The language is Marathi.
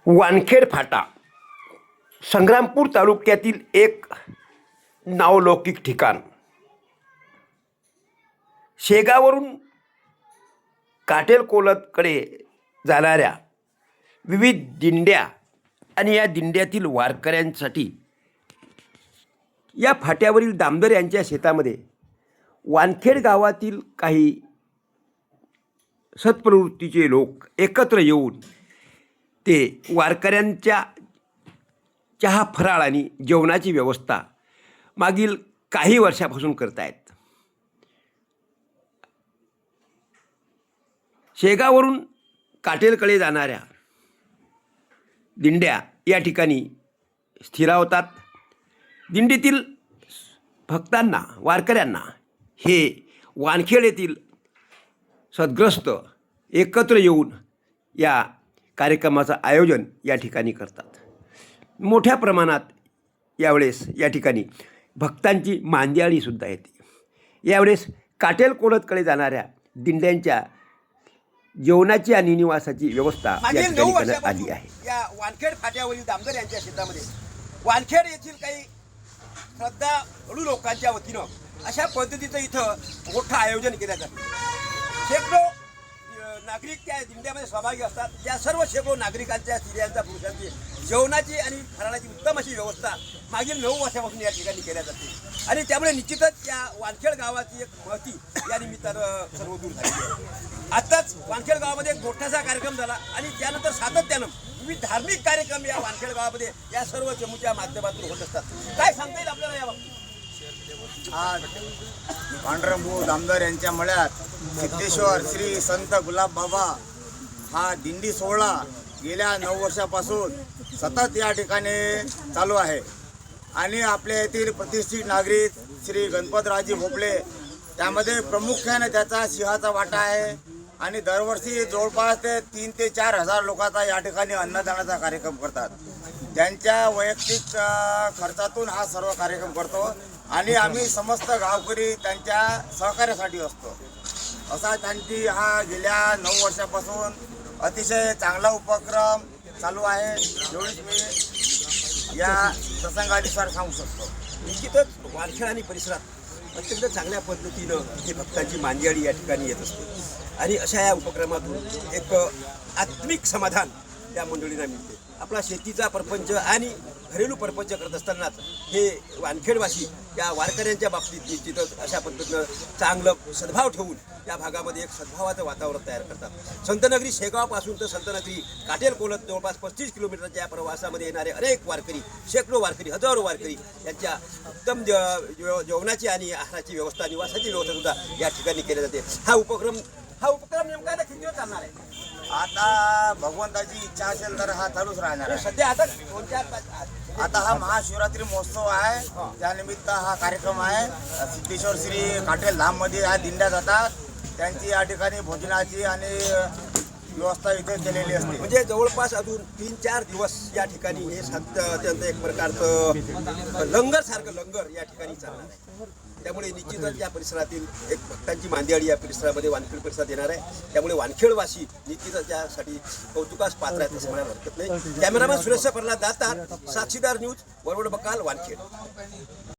वानखेड फाटा संग्रामपूर तालुक्यातील एक नावलौकिक ठिकाण। शेगाववरून काटेलकोलतकडे जाणाऱ्या विविध दिंड्या आणि या दिंड्यातील वारकऱ्यांसाठी या फाट्यावरील दामोदर यांच्या शेतामध्ये वानखेड गावातील काही सत्प्रवृत्तीचे लोक एकत्र येऊन ते वारकऱ्यांच्या चहा फराळ आणि जेवणाची व्यवस्था मागील काही वर्षापासून करत आहेत। शेगाववरून काटेलकडे जाणाऱ्या दिंड्या या ठिकाणी स्थिरावतात। दिंडीतील भक्तांना वारकऱ्यांना हे वानखेड येथील सद्ग्रस्त एकत्र येऊन या कार्यक्रमाचं आयोजन या ठिकाणी करतात। मोठ्या प्रमाणात यावेळेस या ठिकाणी भक्तांची मांदियाळीसुद्धा येते। यावेळेस काटेलकोलतकडे जाणाऱ्या दिंड्यांच्या जेवणाची आणि निवासाची व्यवस्था या ठिकाणी करण्यात आली आहे। या वानखेड फाट्यावरील दामोदर यांच्या शेतामध्ये वानखेड येथील काही श्रद्धाळू लोकांच्या वतीनं अशा पद्धतीचं इथं मोठं आयोजन केलं जातं। शेकडो नागरिक त्या दिंड्यामध्ये सहभागी असतात। या सर्व शेकडो नागरिकांच्या स्त्रियांच्या पुरुषांची जेवणाची आणि फराळाची उत्तम अशी व्यवस्था मागील 9 वर्षापासून या ठिकाणी केल्या जाते आणि त्यामुळे निश्चितच या वानखेड गावाची एक महती या निमित्तानं सर्व दूर झाली आहे। आत्ताच वानखेड गावामध्ये एक मोठासा कार्यक्रम झाला आणि त्यानंतर सातत्यानं विविध धार्मिक कार्यक्रम या वानखेड गावामध्ये या सर्व चमूच्या माध्यमातून होत असतात। काय सांगता येईल आपल्याला याबाबत? आज पांडुरंग दामोदर यांच्या मळ्यात सिद्धेश्वर श्री संत गुलाब बाबा हा दिंडी सोहळा गेल्या 9 वर्षापासून सतत या ठिकाणी चालू आहे आणि आपल्या येथील प्रतिष्ठित नागरिक श्री गणपतरावजी भोपळे त्यामध्ये प्रामुख्याने त्याचा सिंहाचा वाटा आहे आणि दरवर्षी जवळपास ते 3 ते 4 हजार लोकांचा या ठिकाणी अन्नदानाचा कार्यक्रम करतात। त्यांच्या वैयक्तिक खर्चातून हा सर्व कार्यक्रम करतो आणि आम्ही समस्त गावकरी त्यांच्या सहकार्यासाठी असतो। असा त्यांची हा गेल्या 9 वर्षापासून अतिशय चांगला उपक्रम चालू आहे एवढीच मी या प्रसंगानुसार सांगू शकतो। निश्चितच वानखेड आणि परिसरात अत्यंत चांगल्या पद्धतीनं हे भक्तांची मांदियाळी या ठिकाणी येत असते आणि अशा या उपक्रमातून एक आत्मिक समाधान त्या मंडळींना मिळते। आपला शेतीचा परपंच आणि घरेलू परपंच करत असतानाच हे वानखेडवासी या वारकऱ्यांच्या बाबतीत निश्चितच अशा पद्धतीनं चांगलं सद्भाव ठेवून या भागामध्ये एक सद्भावाचं वातावरण तयार करतात। संतनगरी शेगावपासून तर संतनगरी काटेलकोलत जवळपास 35 किलोमीटरच्या या प्रवासामध्ये येणारे अनेक वारकरी, शेकडो वारकरी, हजारो वारकरी यांच्या उत्तम जेवणाची आणि आहाराची व्यवस्था, निवासाची व्यवस्था सुद्धा या ठिकाणी केली जाते। हा उपक्रम नेमका आता किती दिवस चालणार आहे? आता भगवंताची इच्छा असेल तर हा चालूच राहणार आहे। सध्या आता हा महाशिवरात्री महोत्सव आहे, त्यानिमित्त हा कार्यक्रम आहे। सिद्धेश्वर श्री काटेल धाममध्ये ह्या दिंड्या जातात, त्यांची या ठिकाणी भोजनाची आणि व्यवस्था इथे केलेली असते। म्हणजे जवळपास अजून 3-4 दिवस या ठिकाणी हे अत्यंत एक प्रकारचं लंगर या ठिकाणी चालणार आहे। त्यामुळे निश्चितच या परिसरातील एक भक्तांची मांदियाळी या परिसरामध्ये वानखेड परिसरात येणार आहे। त्यामुळे वानखेडवासी निश्चितच त्यासाठी कौतुकास पात्र आहेत असं म्हणायला हरकत नाही। कॅमेरामॅन सुरेश प्रल्हाद दातार, साक्षीदार न्यूज, वरवड बकाल, वानखेड।